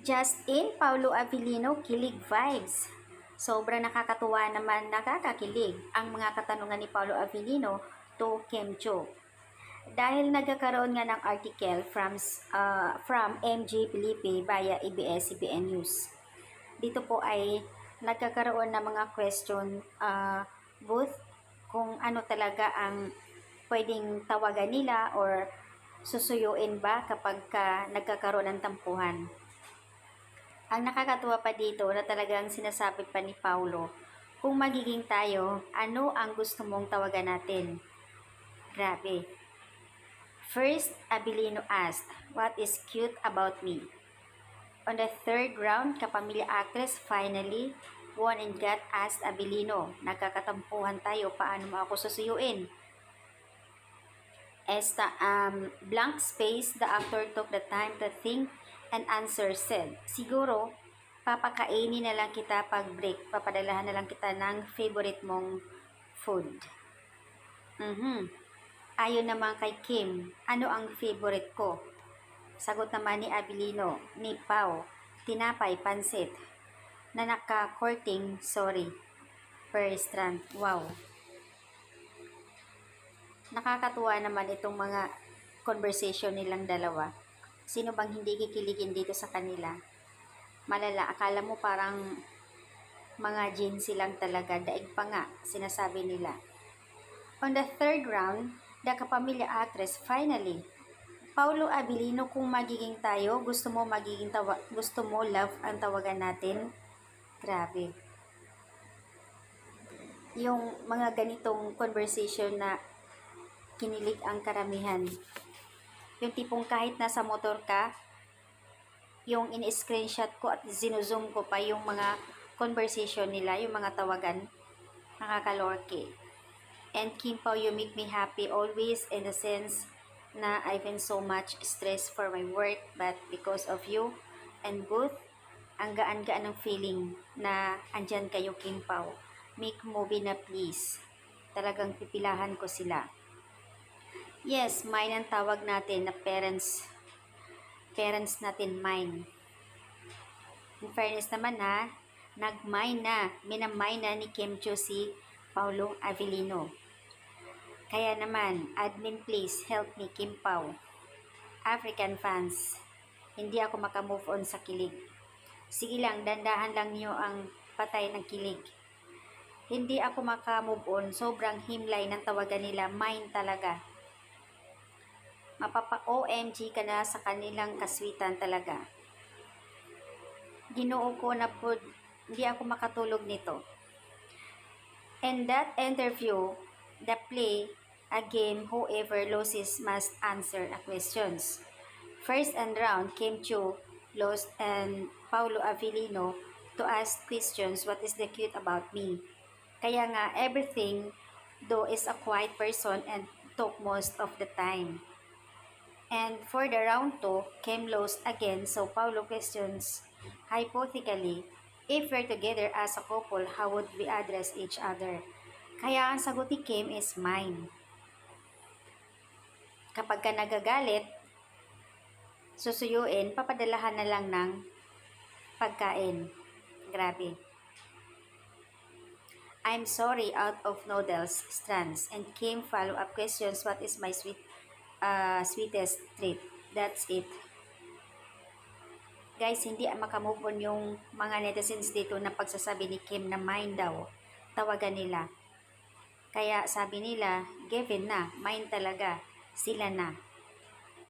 Just in, Paulo Avellino, kilig vibes. Sobrang nakakatuwa naman, nakakakilig ang mga katanungan ni Paulo Avellino to Kim Cho. Dahil nagkakaroon nga ng article from MJ Felipe via ABS-CBN News. Dito po ay nagkakaroon ng mga question booth kung ano talaga ang pwedeng tawagan nila or susuyuin ba kapag nagkakaroon ng tampuhan. Ang nakakatuwa pa dito na talagang sinasabi pa ni Paulo, kung magiging tayo, ano ang gusto mong tawagan natin? Grabe. First, Abilino asked, what is cute about me? On the third round, kapamilya actress finally won and got asked Abilino, nagkakatampuhan tayo, paano mo ako susuyuin? Blank space, the actor took the time to think and answer said, siguro, papakainin na lang kita pag break, papadalahan na lang kita ng favorite mong food. Ayon naman kay Kim, ano ang favorite ko? Sagot naman ni Abilino, ni Pao, tinapay, pansit, na naka-courting, sorry, per strand. Wow. Nakakatuwa naman itong mga conversation nilang dalawa. Sino bang hindi kikiligin dito sa kanila? Malala, akala mo parang mga gin silang talaga, daig pa nga, sinasabi nila. On the third round, the kapamilya actress finally, Paulo Abilino, kung magiging tayo, gusto mo love ang tawagan natin? Grabe. Yung mga ganitong conversation na kinilig ang karamihan. Yung tipong kahit nasa motor ka, yung in-screenshot ko at zinuzoom ko pa yung mga conversation nila, yung mga tawagan, nakakalorke. And Kim Pao, you make me happy always in the sense na I've been so much stress for my work, but because of you and both, ang gaan-gaan ng feeling na andyan kayo, Kim Pao. Make movie na please. Talagang pipilahan ko sila. Yes, mine ang tawag natin na parents natin, mine. In fairness naman minamine na ni Kim Cho si Paulo Avellino. Kaya naman, admin please help me, Kim Pao. African fans, hindi ako makamove on sa kilig. Sige lang, dandahan lang niyo ang patay ng kilig. Hindi ako makamove on, sobrang himlay ng tawagan nila, mine talaga. Mapapa-OMG ka na sa kanilang kaswitan talaga. Ginoo ko na po, hindi ako makatulog nito. In that interview, the play, a game, whoever loses must answer a questions. First and round, Kim Cho lost and Paulo Avellino to ask questions, what is the cute about me? Kaya nga, everything, though is a quiet person and talk most of the time. And for the round 2, Kim lost again, so Paulo questions, hypothetically, if we're together as a couple, how would we address each other? Kaya ang sagot ni Kim is mine. Kapag ka nagagalit, susuyuin, papadalahan na lang ng pagkain. Grabe. I'm sorry, out of noodles, strands. And Kim follow-up questions, what is my sweetest treat? That's it. Guys, hindi makamove on yung mga netizens dito na pagsasabi ni Kim na mine daw, tawagan nila. Kaya sabi nila, given na, mine talaga, sila na.